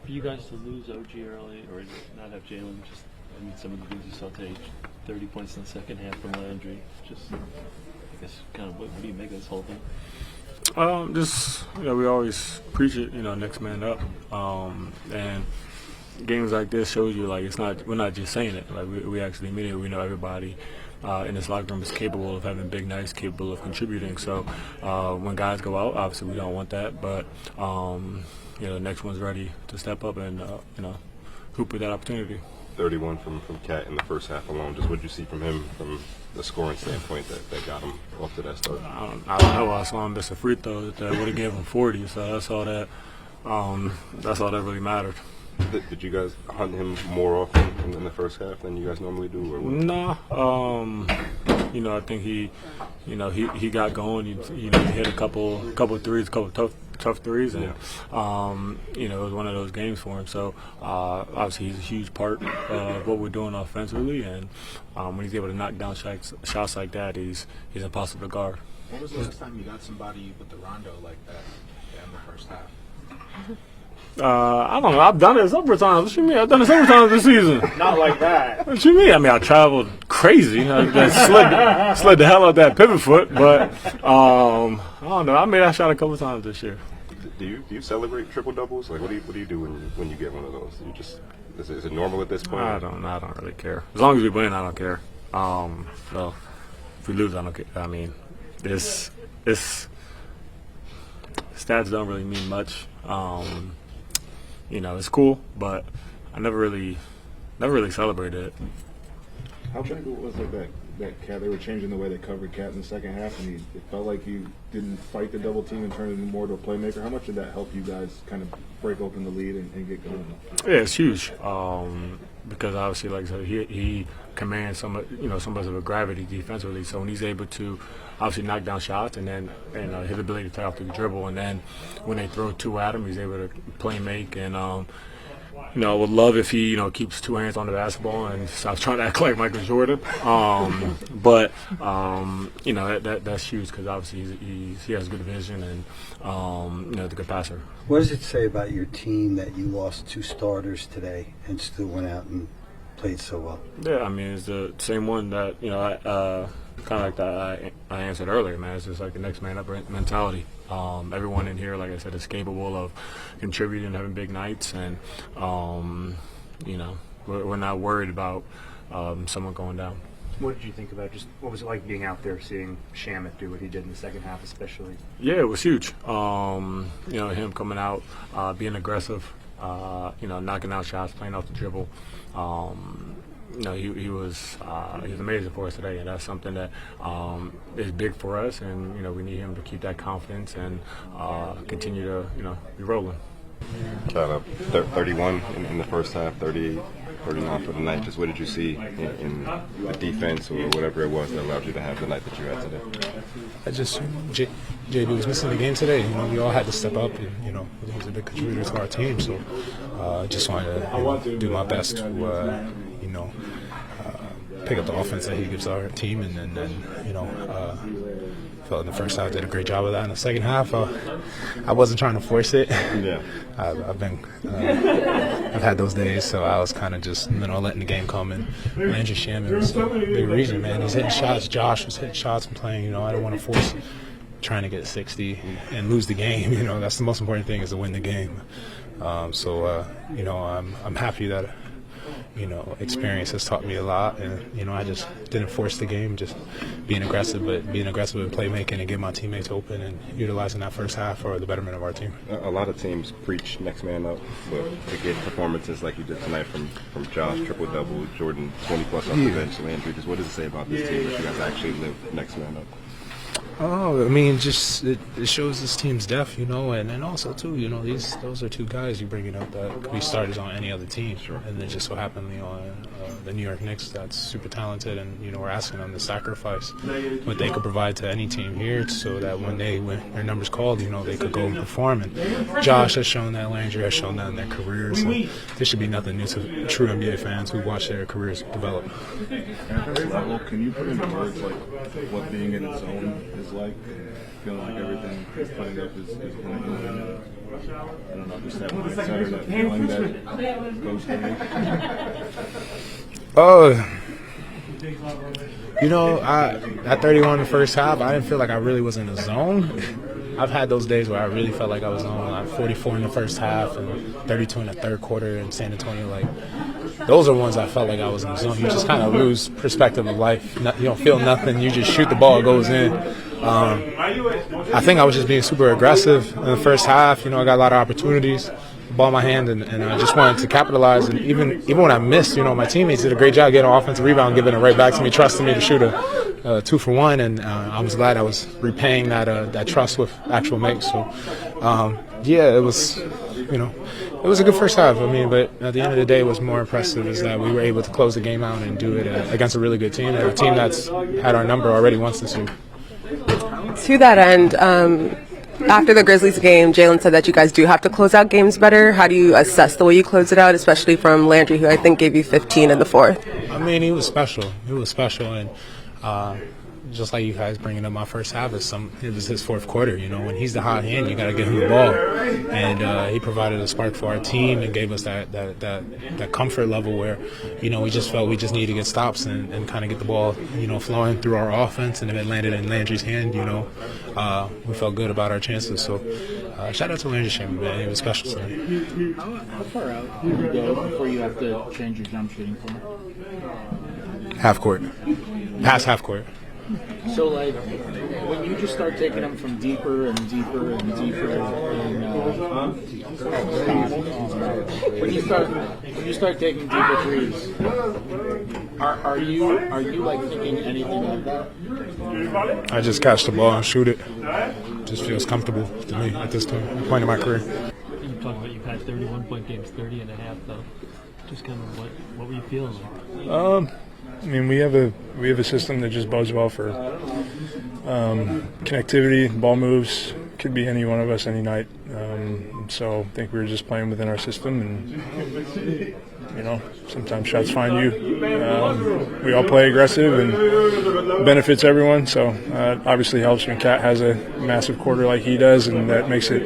for you guys to lose OG early or not have Jalen? Just, I mean, some of the things you saw today, 30 points in the second half from Landry. Just, I guess, kind of what do you make of this whole thing? Just, we always preach it, next man up. And games like this shows you, like, we're not just saying it. Like, we actually mean it. We know everybody in this locker room is capable of having big nights, capable of contributing. So when guys go out, obviously we don't want that. But, the next one's ready to step up and, hoop with that opportunity. 31 from Cat in the first half alone. Just what did you see from him from the scoring standpoint that got him off to that start? I don't know. I saw him miss a free throw that would have given him 40. So that's all that really mattered. Did you guys hunt him more often in the first half than you guys normally do? Or what? No. I think he got going. He hit a couple threes, a couple tough threes, and it was one of those games for him. So obviously he's a huge part of what we're doing offensively, and when he's able to knock down shots like that, he's impossible to guard. When was the last time you got somebody with the rondo like that in the first half? I don't know. I've done it several times. What you mean? I've done it several times this season. Not like that. What you mean? I mean, I traveled crazy. I slid the hell out that pivot foot, but I don't know. I made that shot a couple times this year. Do you celebrate triple doubles? Like, what do you do when you get one of those? You just is it normal at this point? I don't really care. As long as we win, I don't care. So if we lose, I don't care. I mean, this stats don't really mean much. It's cool, but I never really celebrated it. How big was it that Cat? They were changing the way they covered Cat in the second half, and it felt like you didn't fight the double team and turn it more to a playmaker. How much did that help you guys kind of break open the lead and get going? Yeah, it's huge. Because obviously, like I said, he commands so much of a gravity defensively. So when he's able to obviously knock down shots and then his ability to tie off the dribble, and then when they throw two at him, he's able to play make. And I would love if he keeps two hands on the basketball and stops trying to act like Michael Jordan. But that's huge because obviously he has good vision and the good passer. What does it say about your team that you lost two starters today and still went out and played so well? Yeah, I mean, it's the same one that, kind of like that I answered earlier, man. It's just like the next man up mentality. Everyone in here, like I said, is capable of contributing and having big nights. And, we're not worried about someone going down. What did you think about what was it like being out there seeing Shamet do what he did in the second half especially? Yeah, it was huge. Him coming out, being aggressive, knocking out shots, playing off the dribble. He was amazing for us today, and that's something that is big for us. And we need him to keep that confidence and continue to be rolling. Cat up 31 in the first half, 38, 39 for the night. Just what did you see in the defense or whatever it was that allowed you to have the night that you had today? JB was missing the game today. We all had to step up, and he was a big contributor to our team. So I just wanted to do my best to pick up the offense that he gives our team, and then felt in the first half did a great job of that. In the second half, I wasn't trying to force it. Yeah, I've had those days, so I was kind of just letting the game come. And Landry Shamet was a big reason, man. He's hitting shots. Josh was hitting shots and playing. I didn't want to force trying to get 60 and lose the game. That's the most important thing, is to win the game. I'm happy that experience has taught me a lot, and I just didn't force the game, just being aggressive in playmaking and getting my teammates open and utilizing that first half for the betterment of our team. A lot of teams preach next man up, but to get performances like you did tonight from Josh, triple double, Jordan 20+ off the bench, Landry, just what does it say about this team that you guys actually live next man up? Oh, I mean, just it shows this team's depth, and also too, those are two guys you bringing up that could be starters on any other team. Sure. And it just so happened, the New York Knicks, that's super talented, and we're asking them to sacrifice what they could provide to any team here, so that when their number's called, they could go and perform. And Josh has shown that, Landry has shown that in their careers. So this should be nothing new to true NBA fans who watch their careers develop. Can you put into words like what being in the zone is like? Feeling like everything he's putting up is winning. I don't know, just that mindset or that feeling that goes to me. Oh, you know, at 31 in the first half, I didn't feel like I really was in the zone. I've had those days where I really felt like I was on, like 44 in the first half and 32 in the third quarter in San Antonio. Like, those are ones I felt like I was in the zone. You just kind of lose perspective of life. You don't feel nothing. You just shoot the ball, it goes in. I think I was just being super aggressive in the first half. You know, I got a lot of opportunities, ball in my hand, and I just wanted to capitalize. And even when I missed, you know, my teammates did a great job getting an offensive rebound, giving it right back to me, trusting me to shoot a 2-for-1, and I was glad I was repaying that trust with actual makes. So, yeah, it was, you know, it was a good first half. I mean, but at the end of the day, what's more impressive is that we were able to close the game out and do it against a really good team, and a team that's had our number already once this year. To that end, after the Grizzlies game, Jalen said that you guys do have to close out games better. How do you assess the way you close it out, especially from Landry, who I think gave you 15 in the fourth? I mean, he was special. He was special, and just like you guys bringing up my first half, it was his fourth quarter. You know, when he's the hot hand, you got to give him the ball, and he provided a spark for our team and gave us that comfort level where, you know, we just felt we just needed to get stops and kind of get the ball, you know, flowing through our offense, and if it landed in Landry's hand, you know, we felt good about our chances. So shout out to Landry Shamet, man. He was special tonight. How far out do you go before you have to change your jump shooting form? Half court, past half court. So, like, when you just start taking them from deeper and deeper and deeper, and when you start taking deeper threes, are you like thinking anything like that? I just catch the ball and shoot it. Just feels comfortable to me at this point in my career. You talk about you've had 31-point games, 30 and a half though. Just kind of what were you feeling like? I mean, we have a system that just bodes well for connectivity, ball moves. Could be any one of us any night. So I think we were just playing within our system, and you know, sometimes shots find you. We all play aggressive, and benefits everyone. So obviously helps when Cat has a massive quarter like he does, and that makes it,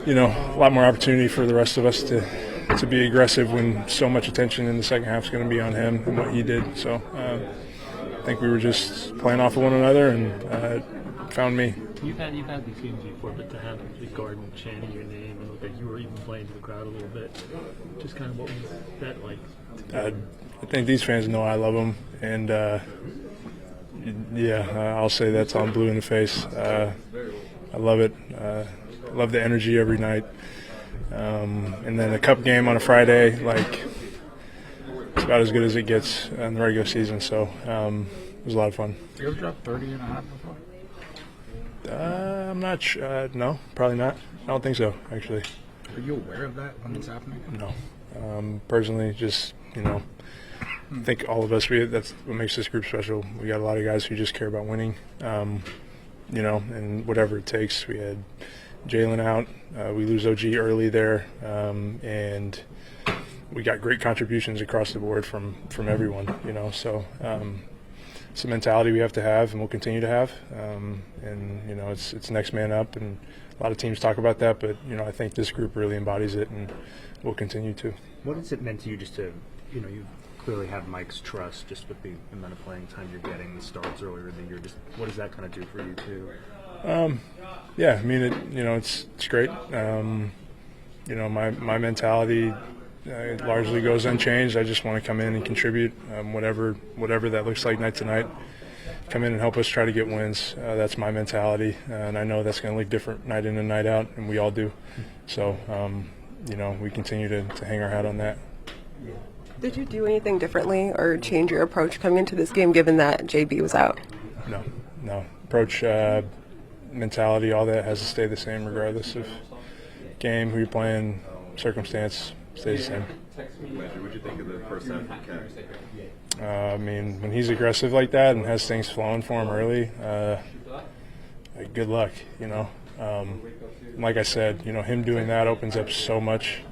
you know, a lot more opportunity for the rest of us to be aggressive when so much attention in the second half is going to be on him and what he did. So I think we were just playing off of one another, and found me. You've had these games before, but to have the Garden chanting your name and look like you were even playing to the crowd a little bit, just kind of what was that like? I think these fans know I love them, and I'll say that's on blue in the face. I love it. I love the energy every night. And then a cup game on a Friday, like, it's about as good as it gets in the regular season. So it was a lot of fun. You ever dropped 30 and a half before? I'm not sure. No, probably not. I don't think so, actually. Are you aware of that when it's happening? No. Personally, just, you know, I think all of us, that's what makes this group special. We got a lot of guys who just care about winning, you know, and whatever it takes. We had Jalen out. We lose OG early there, and we got great contributions across the board from everyone, you know. So it's a mentality we have to have and we'll continue to have. And, you know, it's next man up, and a lot of teams talk about that, but, you know, I think this group really embodies it, and we'll continue to. What has it meant to you just to, you know, you clearly have Mike's trust just with the amount of playing time you're getting, the starts earlier in the year. Just what does that kind of do for you too? Yeah, I mean, it's great. You know, my mentality largely goes unchanged. I just want to come in and contribute, whatever that looks like night to night. Come in and help us try to get wins. That's my mentality, and I know that's going to look different night in and night out, and we all do. So, you know, we continue to hang our hat on that. Did you do anything differently or change your approach coming into this game, given that JB was out? No. Approach, mentality, all that has to stay the same regardless of game, who you're playing, circumstance, stays the same. What did you think of the first half of Cat? I mean, when he's aggressive like that and has things flowing for him early, good luck, you know. Like I said, you know, him doing that opens up so much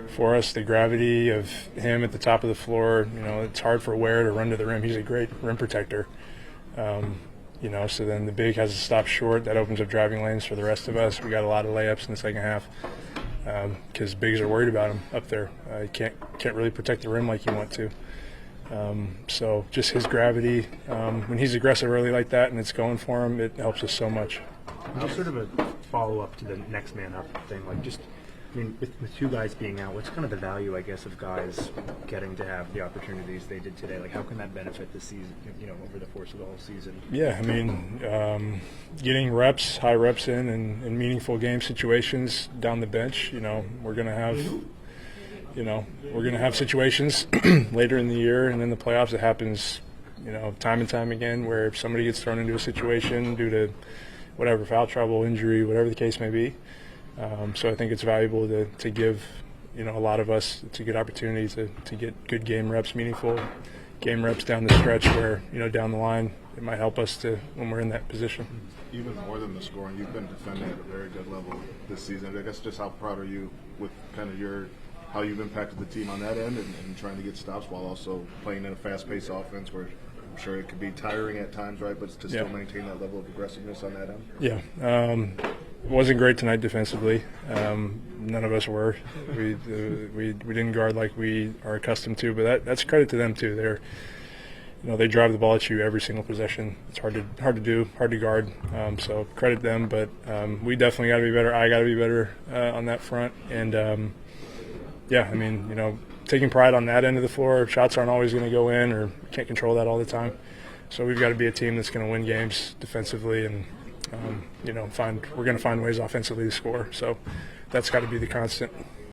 for us. The gravity of him at the top of the floor, you know, it's hard for Ware to run to the rim. He's a great rim protector. So then the big has to stop short. That opens up driving lanes for the rest of us. We got a lot of layups in the second half because bigs are worried about him up there. You can't really protect the rim like you want to. So just his gravity, when he's aggressive early like that and it's going for him, it helps us so much. Sort of a follow-up to the next man up thing, with two guys being out, what's kind of the value, I guess, of guys getting to have the opportunities they did today? How can that benefit the season, over the course of the whole season? Yeah, getting reps, high reps in meaningful game situations down the bench, we're going to have we're going to have situations later in the year and in the playoffs. It happens, time and time again where if somebody gets thrown into a situation due to whatever, foul trouble, injury, whatever the case may be. So I think it's valuable to give, a lot of us, it's a good opportunity to get good game reps, meaningful game reps down the stretch where, down the line it might help us when we're in that position. Even more than the scoring, you've been defending at a very good level this season. I guess just how proud are you with kind of how you've impacted the team on that end and trying to get stops while also playing in a fast-paced offense where I'm sure it could be tiring at times, right? But to still maintain that level of aggressiveness on that end. Yeah. It wasn't great tonight defensively. None of us were. We didn't guard like we are accustomed to, but that's credit to them too. They drive the ball at you every single possession. It's hard to do, hard to guard. So credit them, but we definitely got to be better. I got to be better on that front. And taking pride on that end of the floor. Shots aren't always going to go in, or can't control that all the time. So we've got to be a team that's going to win games defensively and. We're going to find ways offensively to score. So that's got to be the constant.